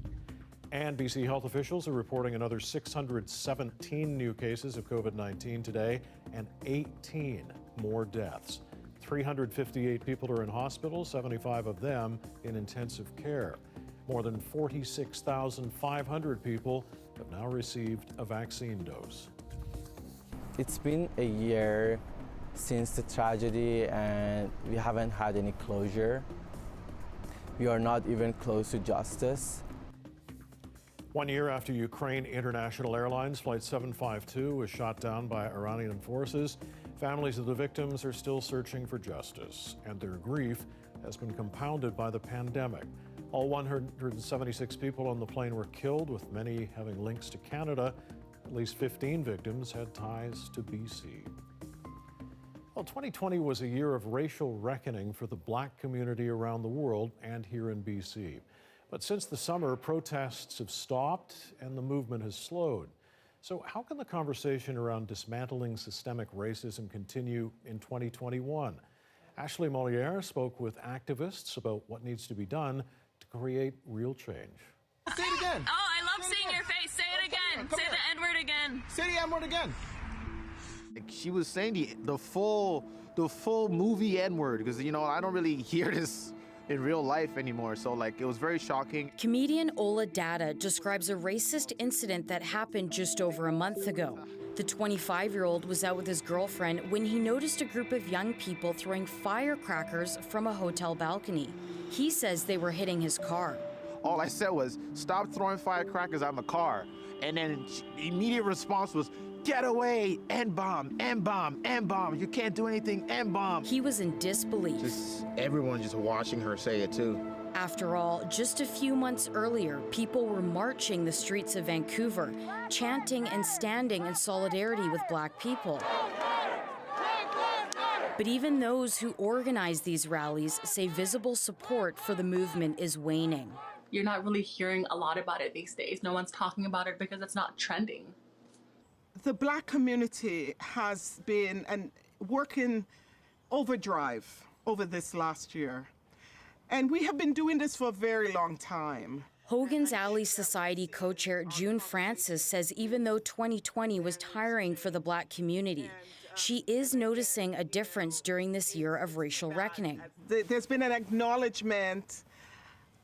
And BC health officials are reporting another 617 new cases of COVID-19 today and 18 more deaths. 358 people are in hospitals, 75 of them in intensive care. More than 46,500 people have now received a vaccine dose. It's been a year since the tragedy and we haven't had any closure. We are not even close to justice. 1 year after Ukraine International Airlines Flight 752 was shot down by Iranian forces, families of the victims are still searching for justice, and their grief has been compounded by the pandemic. All 176 people on the plane were killed, with many having links to Canada. At least 15 victims had ties to BC. Well, 2020 was a year of racial reckoning for the Black community around the world and here in BC. But since the summer, protests have stopped and the movement has slowed. So how can the conversation around dismantling systemic racism continue in 2021? Ashley Moliere spoke with activists about what needs to be done to create real change. Say it again. Oh, I love seeing your face. Say it again. Say the N-word again. Say the N-word again. She was saying the full movie N-word because, you know, I don't really hear this in real life anymore. So, like, it was very shocking. Comedian Ola Dada describes a racist incident that happened just over a month ago. The 25-year-old was out with his girlfriend when he noticed a group of young people throwing firecrackers from a hotel balcony. He says they were hitting his car. All I said was, stop throwing firecrackers out of my car. And then immediate response was, get away, N-bomb, N-bomb, N-bomb. You can't do anything, N-bomb. He was in disbelief. Everyone just watching her say it too. After all, just a few months earlier, people were marching the streets of Vancouver, chanting and standing in solidarity with Black people. But even those who organize these rallies say visible support for the movement is waning. You're not really hearing a lot about it these days. No one's talking about it because it's not trending. The Black community has been working overdrive over this last year. And we have been doing this for a very long time. Hogan's Alley Society co-chair June Francis says even though 2020 was tiring for the Black community, she is noticing a difference during this year of racial reckoning. There's been an acknowledgement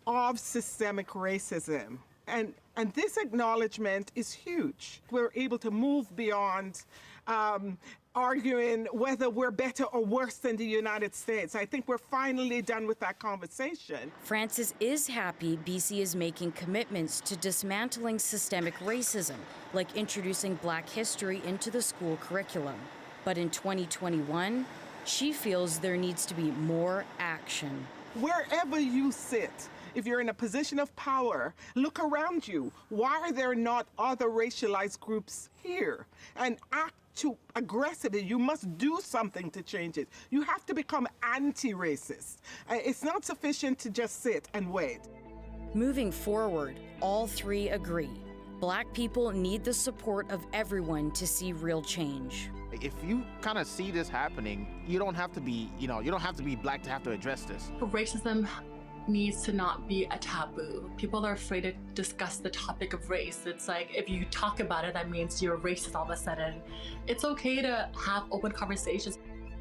of systemic racism. And this acknowledgement is huge. We're able to move beyond arguing whether we're better or worse than the United States. I think we're finally done with that conversation. Francis is happy BC is making commitments to dismantling systemic racism, like introducing Black history into the school curriculum. But in 2021, she feels there needs to be more action. Wherever you sit, if you're in a position of power, look around you. Why are there not other racialized groups here? And act too aggressively. You must do something to change it. You have to become anti-racist. It's not sufficient to just sit and wait. Moving forward, all three agree. Black people need the support of everyone to see real change. If you kind of see this happening, you don't have to be, you don't have to be Black to have to address this. Racism needs to not be a taboo. People are afraid to discuss the topic of race. It's like, if you talk about it, that means you're racist all of a sudden. It's okay to have open conversations.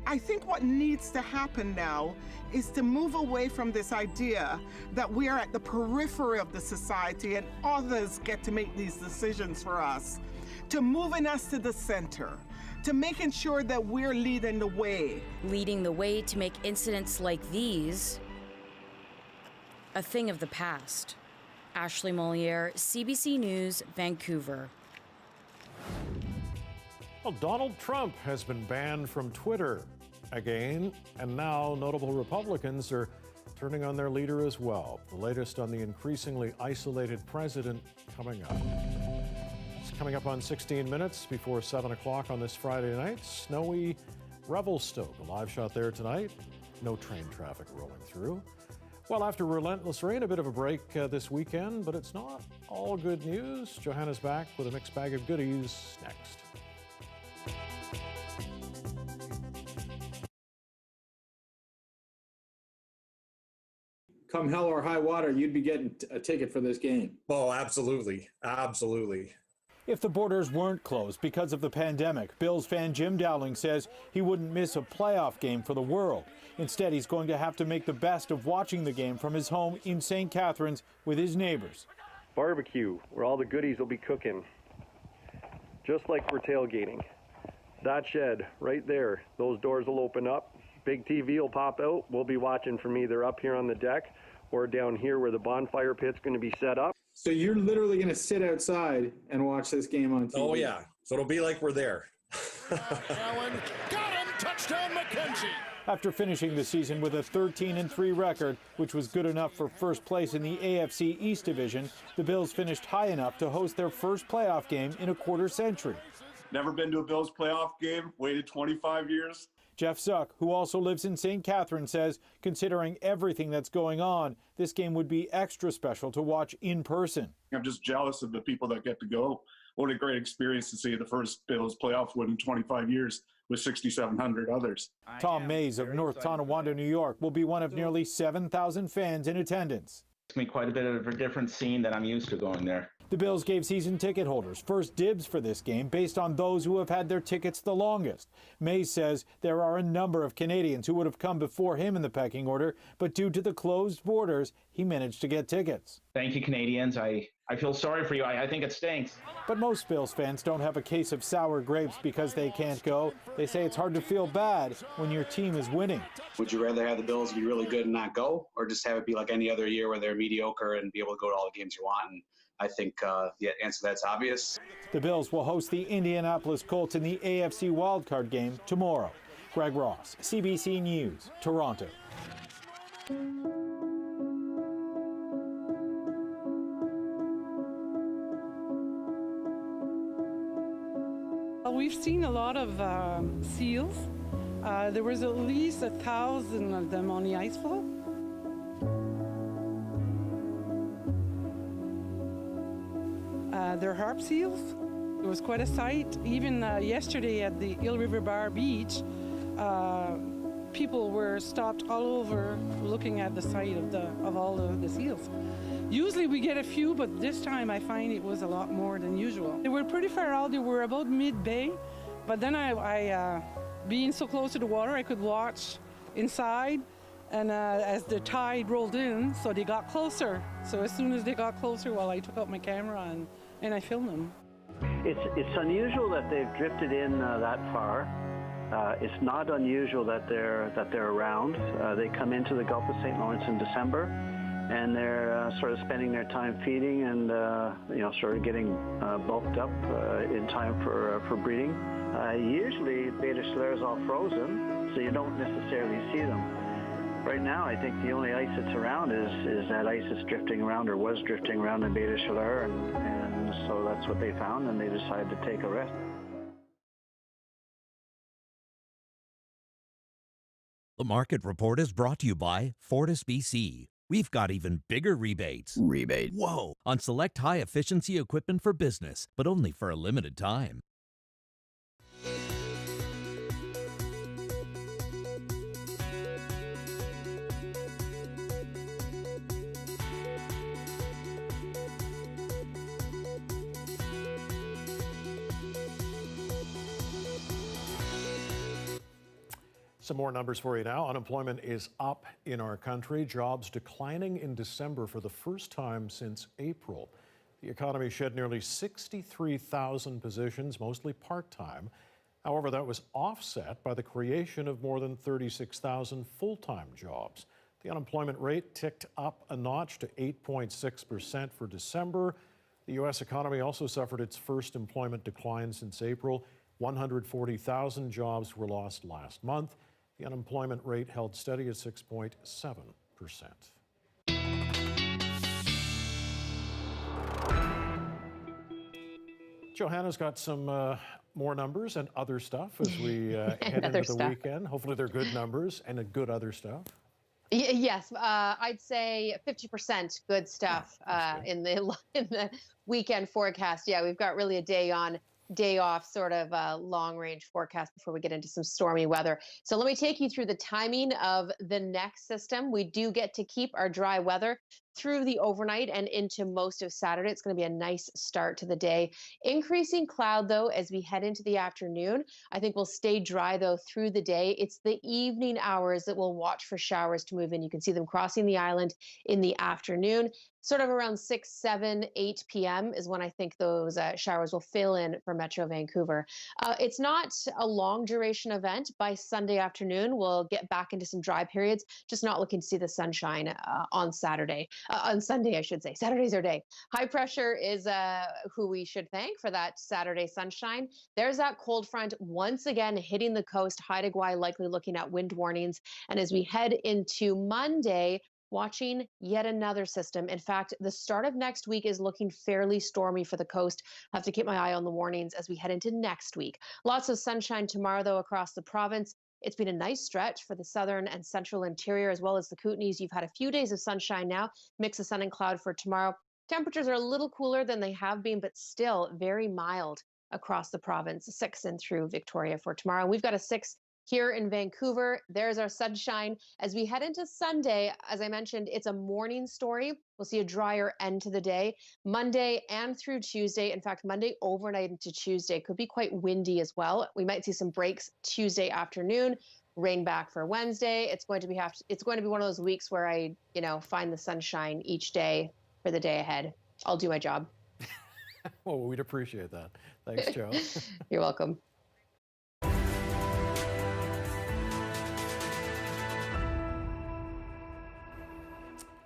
I think what needs to happen now is to move away from this idea that we are at the periphery of the society and others get to make these decisions for us, to moving us to the center, to making sure that we're leading the way. Leading the way to make incidents like these a thing of the past. Ashley Moliere, CBC News, Vancouver. Well, Donald Trump has been banned from Twitter again, and now notable Republicans are turning on their leader as well. The latest on the increasingly isolated president coming up. It's coming up on 16 minutes before 7 o'clock on this Friday night. Snowy Revelstoke, a live shot there tonight. No train traffic rolling through. Well, after relentless rain, a bit of a break this weekend, but it's not all good news. Johanna's back with a mixed bag of goodies next. Come hell or high water, you'd be getting a ticket for this game. Oh, absolutely. Absolutely. If the borders weren't closed because of the pandemic, Bills fan Jim Dowling says he wouldn't miss a playoff game for the world. Instead, he's going to have to make the best of watching the game from his home in St. Catharines with his neighbors. Barbecue, where all the goodies will be cooking, just like we're tailgating. That shed right there, those doors will open up, big TV will pop out. We'll be watching from either up here on the deck or down here where the bonfire pit's going to be set up. So you're literally going to sit outside and watch this game on TV? Oh, yeah. So it'll be like we're there. Allen got him. Touchdown, McKenzie. After finishing the season with a 13-3 record, which was good enough for first place in the AFC East Division, the Bills finished high enough to host their first playoff game in a quarter century. Never been to a Bills playoff game, waited 25 years. Jeff Zuck, who also lives in St. Catharines, says considering everything that's going on, this game would be extra special to watch in person. I'm just jealous of the people that get to go. What a great experience to see the first Bills playoff win in 25 years with 6,700 others. Tom Mays of North Tonawanda, New York, will be one of nearly 7,000 fans in attendance. It's going to be quite a bit of a different scene than I'm used to going there. The Bills gave season ticket holders first dibs for this game based on those who have had their tickets the longest. Mays says there are a number of Canadians who would have come before him in the pecking order, but due to the closed borders, he managed to get tickets. Thank you, Canadians. I feel sorry for you. I think it stinks. But most Bills fans don't have a case of sour grapes because they can't go. They say it's hard to feel bad when your team is winning. Would you rather have the Bills be really good and not go, or just have it be like any other year where they're mediocre and be able to go to all the games you want? And I think the answer to that's obvious. The Bills will host the Indianapolis Colts in the AFC wildcard game tomorrow. Greg Ross, CBC News, Toronto. We've seen a lot of seals. There was at least 1,000 of them on the ice floe. They're harp seals. It was quite a sight. Even yesterday at the Eel River Bar Beach, people were stopped all over looking at the sight of all the seals. Usually we get a few, but this time I find it was a lot more than usual. They were pretty far out. They were about mid-bay, but then I being so close to the water, I could watch inside, and as the tide rolled in, so they got closer. So as soon as they got closer, well, I took out my camera and I filmed them. It's unusual that they've drifted in that far. It's not unusual that they're around. They come into the Gulf of St. Lawrence in December, and they're sort of spending their time feeding and sort of getting bulked up in time for breeding. Usually, beta Chaleur is all frozen, so you don't necessarily see them. Right now, I think the only ice that's around is that ice that's drifting around or was drifting around in beta Chaleur, and so that's what they found, and they decided to take a rest. The Market Report is brought to you by Fortis BC. We've got even bigger rebates. Rebate. Whoa! On select high-efficiency equipment for business, but only for a limited time. Some more numbers for you now. Unemployment is up in our country. Jobs declining in December for the first time since April. The economy shed nearly 63,000 positions, mostly part-time. However, that was offset by the creation of more than 36,000 full-time jobs. The unemployment rate ticked up a notch to 8.6% for December. The U.S. economy also suffered its first employment decline since April. 140,000 jobs were lost last month. The unemployment rate held steady at 6.7%. Johanna's got some more numbers and other stuff as we head into the weekend. Hopefully they're good numbers and a good other stuff. Yes, I'd say 50% good stuff in the weekend forecast. Yeah, we've got really a day on, day off sort of long range forecast before we get into some stormy weather. So let me take you through the timing of the next system. We do get to keep our dry weather through the overnight and into most of Saturday. It's going to be a nice start to the day. Increasing cloud, though, as we head into the afternoon. I think we'll stay dry, though, through the day. It's the evening hours that we'll watch for showers to move in. You can see them crossing the island in the afternoon. Sort of around 6, 7, 8 p.m. is when I think those showers will fill in for Metro Vancouver. It's not a long duration event. By Sunday afternoon, we'll get back into some dry periods, just not looking to see the sunshine on Saturday. On Sunday, I should say. Saturday's our day. High pressure is who we should thank for that Saturday sunshine. There's that cold front once again hitting the coast. Haida Gwaii likely looking at wind warnings. And as we head into Monday, watching yet another system. In fact, the start of next week is looking fairly stormy for the coast. I have to keep my eye on the warnings as we head into next week. Lots of sunshine tomorrow, though, across the province. It's been a nice stretch for the southern and central interior, as well as the Kootenays. You've had a few days of sunshine now, mix of sun and cloud for tomorrow. Temperatures are a little cooler than they have been, but still very mild across the province. 6 in through Victoria for tomorrow. We've got a 6 here in Vancouver. There's our sunshine. As we head into Sunday, as I mentioned, it's a morning story. We'll see a drier end to the day. Monday and through Tuesday. In fact, Monday overnight into Tuesday could be quite windy as well. We might see some breaks Tuesday afternoon. Rain back for Wednesday. It's going to be one of those weeks where I, find the sunshine each day for the day ahead. I'll do my job. Well, we'd appreciate that. Thanks, Joe. You're welcome.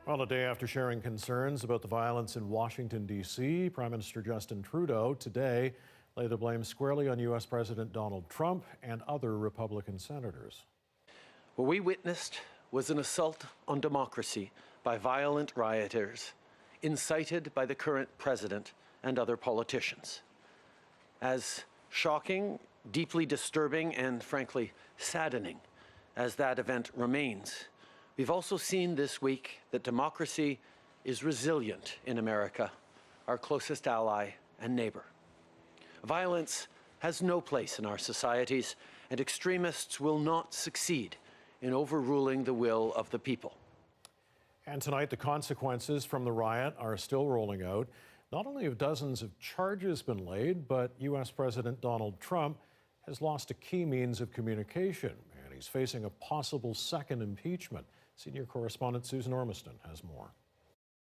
Well, a day after sharing concerns about the violence in Washington, D.C., Prime Minister Justin Trudeau today laid the blame squarely on U.S. President Donald Trump and other Republican senators. What we witnessed was an assault on democracy by violent rioters, incited by the current president and other politicians. As shocking, deeply disturbing, and frankly saddening as that event remains, we've also seen this week that democracy is resilient in America, our closest ally and neighbor. Violence has no place in our societies, and extremists will not succeed in overruling the will of the people. And tonight, the consequences from the riot are still rolling out. Not only have dozens of charges been laid, but U.S. President Donald Trump has lost a key means of communication, and he's facing a possible second impeachment. Senior correspondent Susan Ormiston has more.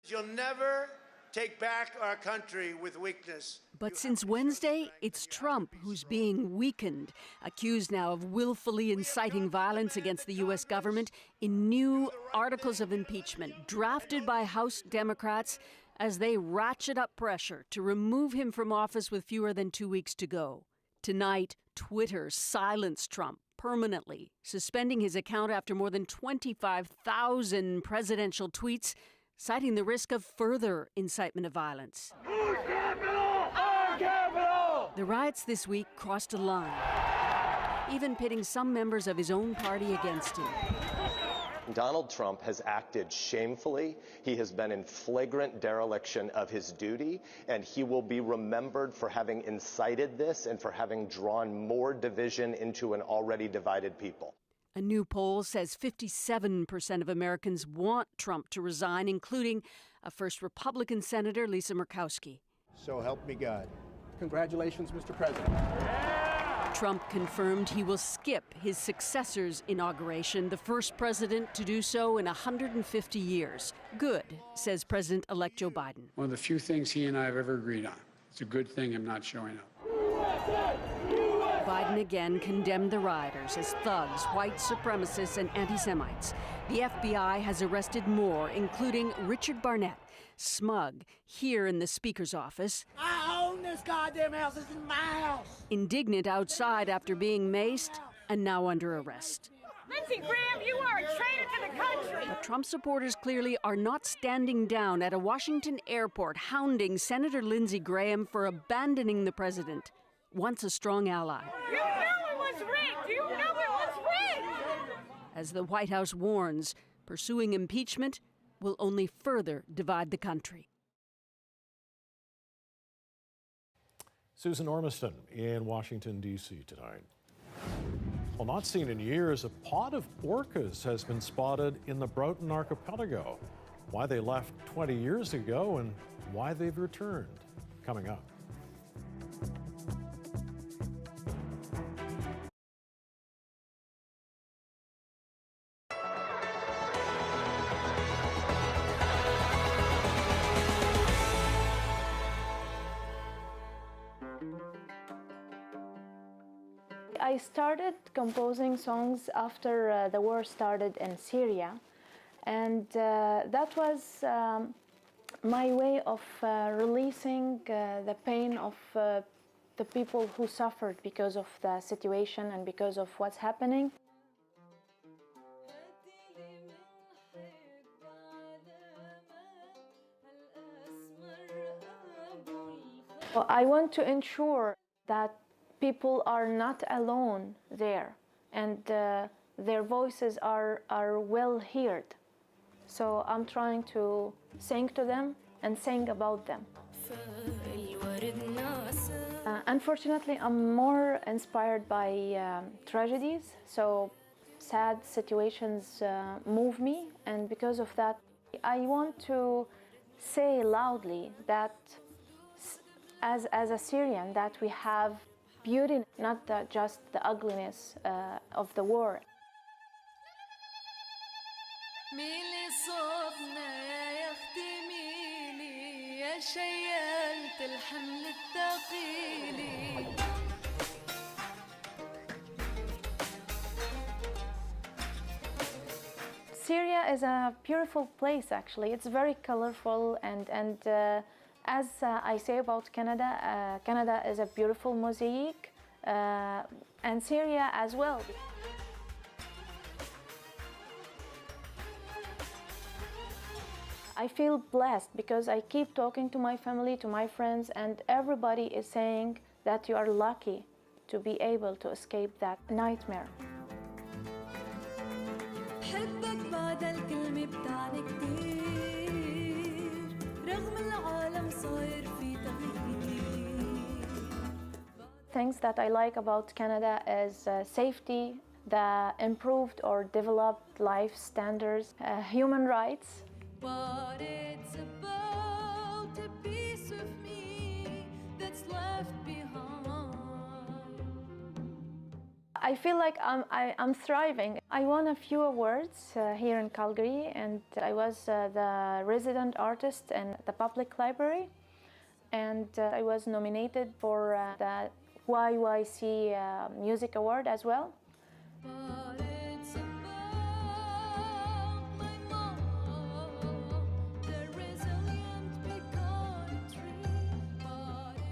You'll never take back our country with weakness. But since Wednesday, it's Trump who's being weakened, accused now of willfully inciting violence against the U.S. government in new articles of impeachment drafted by House Democrats as they ratchet up pressure to remove him from office with fewer than 2 weeks to go. Tonight, Twitter silenced Trump permanently, suspending his account after more than 25,000 presidential tweets, citing the risk of further incitement of violence. Whose capital? Our capital! The riots this week crossed a line, even pitting some members of his own party against him. Donald Trump has acted shamefully. He has been in flagrant dereliction of his duty, and he will be remembered for having incited this and for having drawn more division into an already divided people. A new poll says 57% of Americans want Trump to resign, including a first Republican Senator, Lisa Murkowski. So help me God. Congratulations, Mr. President. Trump confirmed he will skip his successor's inauguration, the first president to do so in 150 years. Good, says President-elect Joe Biden. One of the few things he and I have ever agreed on. It's a good thing I'm not showing up. Biden again condemned the rioters as thugs, white supremacists, and anti-Semites. The FBI has arrested more, including Richard Barnett, smug, here in the Speaker's office. I own this goddamn house. This is my house. Indignant outside after being maced and now under arrest. Lindsey Graham, you are a traitor to the country. But Trump supporters clearly are not standing down at a Washington airport, hounding Senator Lindsey Graham for abandoning the president, once a strong ally. You know it was rigged. You know it was rigged. As the White House warns, Pursuing impeachment will only further divide the country. Susan Ormiston in Washington, D.C. tonight. Well, not seen in years, a pod of orcas has been spotted in the Broughton Archipelago. Why they left 20 years ago and why they've returned. Coming up. I started composing songs after the war started in Syria, and that was my way of releasing the pain of the people who suffered because of the situation and because of what's happening. So I want to ensure that people are not alone there, and their voices are well heard. So I'm trying to sing to them and sing about them. Unfortunately, I'm more inspired by tragedies, so sad situations move me, and because of that, I want to say loudly that as a Syrian, that we have beauty, not just the ugliness of the war. Syria is a beautiful place, actually. It's very colorful, and as I say about Canada, Canada is a beautiful mosaic, and Syria as well. I feel blessed because I keep talking to my family, to my friends, and everybody is saying that you are lucky to be able to escape that nightmare. Things that I like about Canada is safety, the improved or developed life standards, human rights. But it's about a piece of me that's left behind. I feel like I'm thriving. I won a few awards here in Calgary, and I was the resident artist in the public library, and I was nominated for the YYC Music Award as well.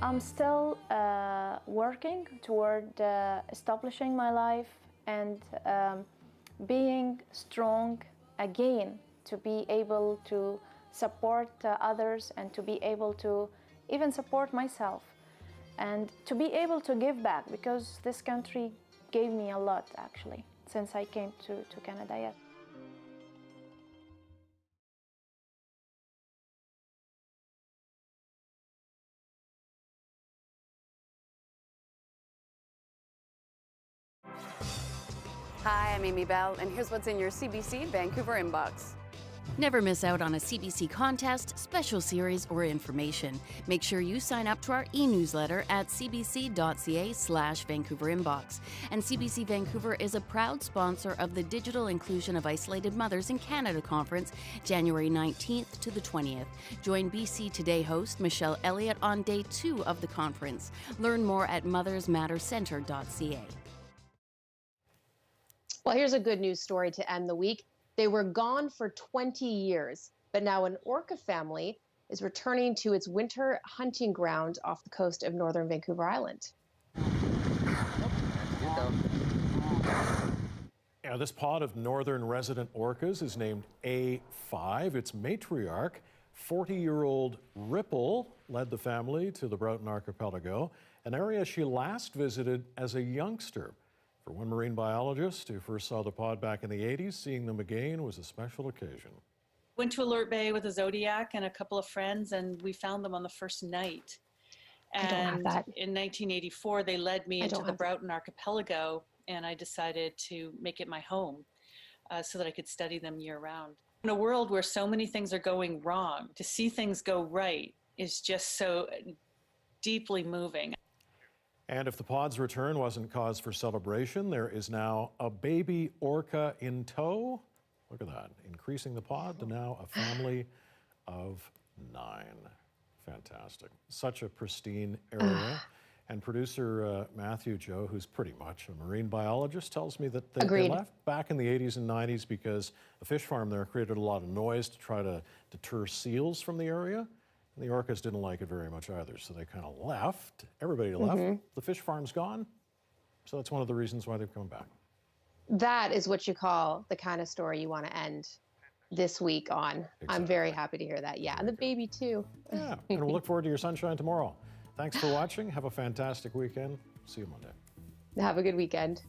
I'm still working toward establishing my life and being strong again, to be able to support others and to be able to even support myself and to be able to give back, because this country gave me a lot, actually, since I came to Canada. Yes. Hi, I'm Amy Bell, and here's what's in your CBC Vancouver inbox. Never miss out on a CBC contest, special series, or information. Make sure you sign up to our e-newsletter at cbc.ca/Vancouver Inbox. And CBC Vancouver is a proud sponsor of the Digital Inclusion of Isolated Mothers in Canada Conference, January 19th to the 20th. Join BC Today host Michelle Elliott on day 2 of the conference. Learn more at mothersmattercentre.ca. Well, here's a good news story to end the week. They were gone for 20 years, but now an orca family is returning to its winter hunting ground off the coast of northern Vancouver Island. Yeah, this pod of northern resident orcas is named A5. Its matriarch, 40-year-old Ripple, led the family to the Broughton Archipelago, an area she last visited as a youngster. For one marine biologist who first saw the pod back in the 80s, seeing them again was a special occasion. Went to Alert Bay with a Zodiac and a couple of friends, and we found them on the first night. And I don't have that. In 1984, they led me into the Broughton Archipelago, and I decided to make it my home so that I could study them year-round. In a world where so many things are going wrong, to see things go right is just so deeply moving. And if the pod's return wasn't cause for celebration, there is now a baby orca in tow. Look at that, increasing the pod to now a family of 9. Fantastic. Such a pristine area. And producer Matthew Joe, who's pretty much a marine biologist, tells me that they left back in the 80s and 90s because a fish farm there created a lot of noise to try to deter seals from the area. And the orcas didn't like it very much either, so they kind of left. Everybody left. The fish farm's gone. So that's one of the reasons why they've come back. That is what you call the kind of story you want to end this week on. Exactly. I'm very happy to hear that. Yeah, and the baby too. Yeah, and we'll look forward to your sunshine tomorrow. Thanks for watching. Have a fantastic weekend. See you Monday. Have a good weekend.